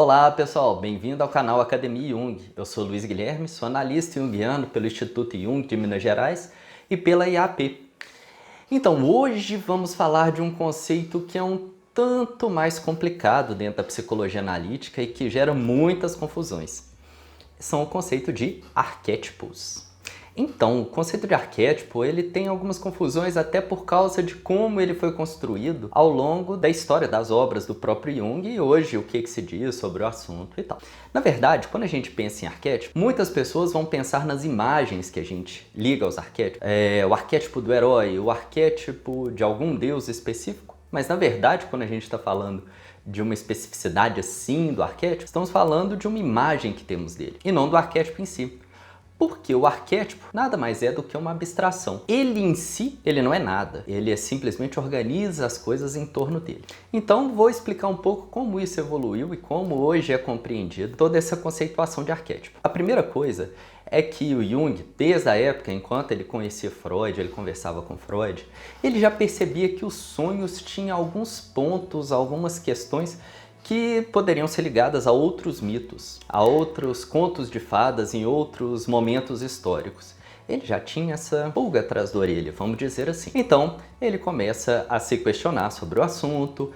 Olá pessoal, bem-vindo ao canal Academia Jung. Eu sou Luiz Guilherme, sou analista junguiano pelo Instituto Jung de Minas Gerais e pela IAP. Então hoje vamos falar de um conceito que é um tanto mais complicado dentro da psicologia analítica e que gera muitas confusões. São o conceito de arquétipos. Então, o conceito de arquétipo, ele tem algumas confusões até por causa de como ele foi construído ao longo da história das obras do próprio Jung e hoje o que se diz sobre o assunto e tal. Na verdade, quando a gente pensa em arquétipo, muitas pessoas vão pensar nas imagens que a gente liga aos arquétipos. O arquétipo do herói, o arquétipo de algum deus específico. Mas na verdade, quando a gente está falando de uma especificidade assim do arquétipo, estamos falando de uma imagem que temos dele e não do arquétipo em si. Porque o arquétipo nada mais é do que uma abstração. Ele em si, ele não é nada. Ele simplesmente organiza as coisas em torno dele. Então, vou explicar um pouco como isso evoluiu e como hoje é compreendido toda essa conceituação de arquétipo. A primeira coisa é que o Jung, desde a época, enquanto ele conhecia Freud, ele conversava com Freud, ele já percebia que os sonhos tinham alguns pontos, algumas questões que poderiam ser ligadas a outros mitos, a outros contos de fadas em outros momentos históricos. Ele já tinha essa pulga atrás da orelha, vamos dizer assim. Então, ele começa a se questionar sobre o assunto,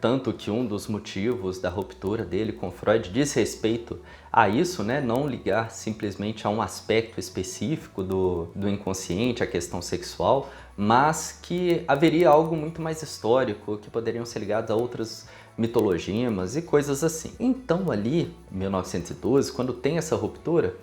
tanto que um dos motivos da ruptura dele com Freud diz respeito a isso, né? Não ligar simplesmente a um aspecto específico do inconsciente, a questão sexual, mas que haveria algo muito mais histórico, que poderiam ser ligados a outras mitologias e coisas assim. Então ali, em 1912, quando tem essa ruptura,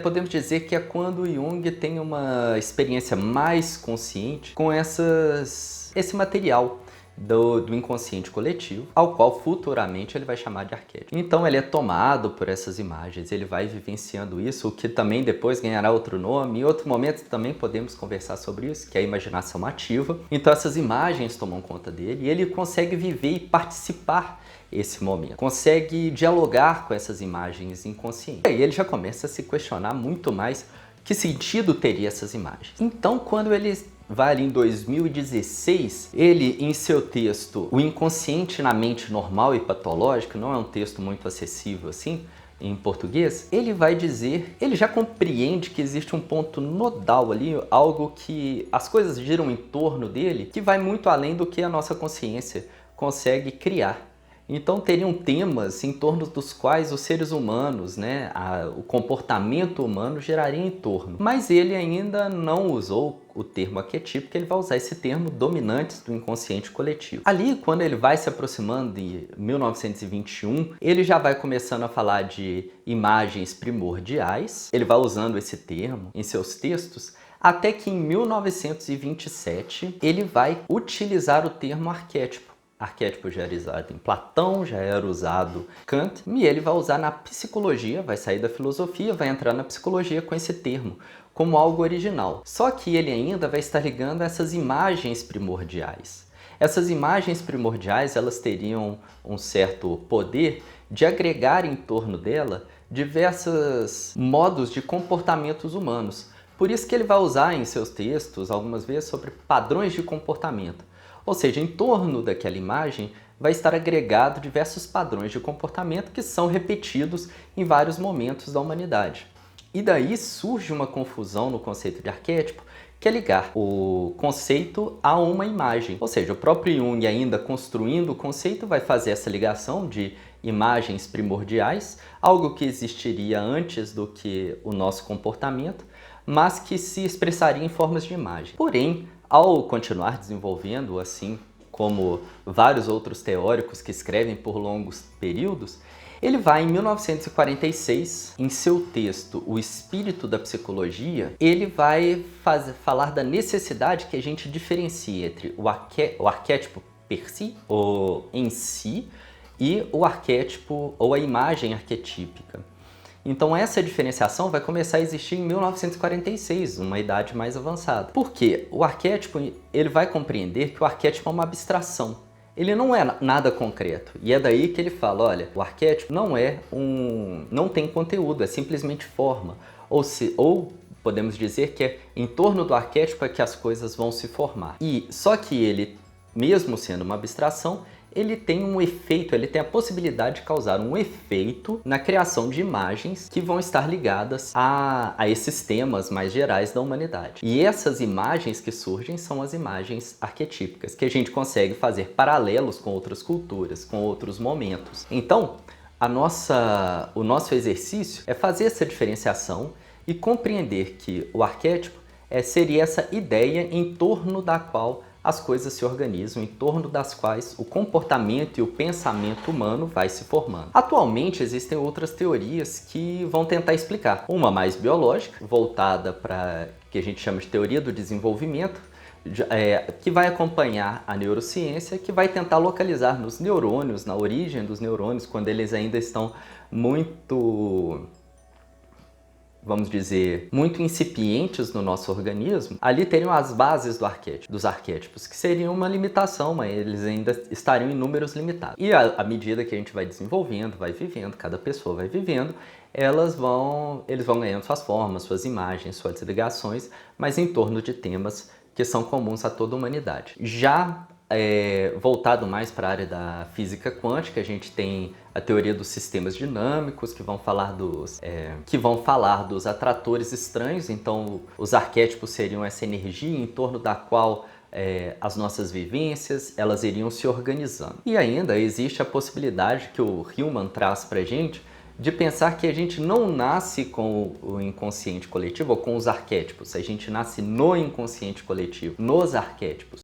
podemos dizer que é quando o Jung tem uma experiência mais consciente com esse material do inconsciente coletivo, ao qual futuramente ele vai chamar de arquétipo. Então ele é tomado por essas imagens, ele vai vivenciando isso, o que também depois ganhará outro nome. Em outro momento também podemos conversar sobre isso, que é a imaginação ativa. Então essas imagens tomam conta dele e ele consegue viver e participar esse momento, consegue dialogar com essas imagens inconscientes. E aí ele já começa a se questionar muito mais que sentido teria essas imagens. Então quando ele vai ali em 2016, ele em seu texto O Inconsciente na Mente Normal e Patológica, não é um texto muito acessível assim em português, ele vai dizer, ele já compreende que existe um ponto nodal ali, algo que as coisas giram em torno dele, que vai muito além do que a nossa consciência consegue criar. Então teriam temas em torno dos quais os seres humanos, o comportamento humano giraria em torno. Mas ele ainda não usou o termo arquetípico, ele vai usar esse termo dominantes do inconsciente coletivo. Ali, quando ele vai se aproximando de 1921, ele já vai começando a falar de imagens primordiais, ele vai usando esse termo em seus textos, até que em 1927 ele vai utilizar o termo arquétipo. Arquétipo já era usado em Platão, já era usado em Kant, e ele vai usar na psicologia, vai sair da filosofia, vai entrar na psicologia com esse termo, como algo original. Só que ele ainda vai estar ligando a essas imagens primordiais. Essas imagens primordiais, elas teriam um certo poder de agregar em torno dela diversos modos de comportamentos humanos. Por isso que ele vai usar em seus textos, algumas vezes, sobre padrões de comportamento. Ou seja, em torno daquela imagem vai estar agregado diversos padrões de comportamento que são repetidos em vários momentos da humanidade. E daí surge uma confusão no conceito de arquétipo, que é ligar o conceito a uma imagem. Ou seja, o próprio Jung, ainda construindo o conceito, vai fazer essa ligação de imagens primordiais, algo que existiria antes do que o nosso comportamento, mas que se expressaria em formas de imagem. Porém, ao continuar desenvolvendo, assim como vários outros teóricos que escrevem por longos períodos, ele vai, em 1946, em seu texto O Espírito da Psicologia, ele vai falar da necessidade que a gente diferencie entre o arquétipo per si, ou em si, e o arquétipo ou a imagem arquetípica. Então essa diferenciação vai começar a existir em 1946, uma idade mais avançada. Porque o arquétipo, ele vai compreender que o arquétipo é uma abstração. Ele não é nada concreto. E é daí que ele fala, olha, o arquétipo não tem conteúdo, é simplesmente forma. Ou podemos dizer que é em torno do arquétipo é que as coisas vão se formar. E só que ele, mesmo sendo uma abstração, ele tem um efeito, ele tem a possibilidade de causar um efeito na criação de imagens que vão estar ligadas a esses temas mais gerais da humanidade. E essas imagens que surgem são as imagens arquetípicas, que a gente consegue fazer paralelos com outras culturas, com outros momentos. Então, o nosso exercício é fazer essa diferenciação e compreender que o arquétipo seria essa ideia em torno da qual as coisas se organizam, em torno das quais o comportamento e o pensamento humano vai se formando. Atualmente existem outras teorias que vão tentar explicar. Uma mais biológica, voltada para o que a gente chama de teoria do desenvolvimento, que vai acompanhar a neurociência, que vai tentar localizar nos neurônios, na origem dos neurônios, quando eles ainda estão muito, vamos dizer, muito incipientes no nosso organismo, ali teriam as bases dos arquétipos, que seriam uma limitação, mas eles ainda estariam em números limitados. E à medida que a gente vai desenvolvendo, vai vivendo, cada pessoa vai vivendo, eles vão ganhando suas formas, suas imagens, suas ligações, mas em torno de temas que são comuns a toda a humanidade. Já voltado mais para a área da física quântica, a gente tem a teoria dos sistemas dinâmicos, que vão falar dos atratores estranhos. Então, os arquétipos seriam essa energia em torno da qual as nossas vivências elas iriam se organizando. E ainda existe a possibilidade que o Hillman traz para a gente de pensar que a gente não nasce com o inconsciente coletivo ou com os arquétipos, a gente nasce no inconsciente coletivo, nos arquétipos.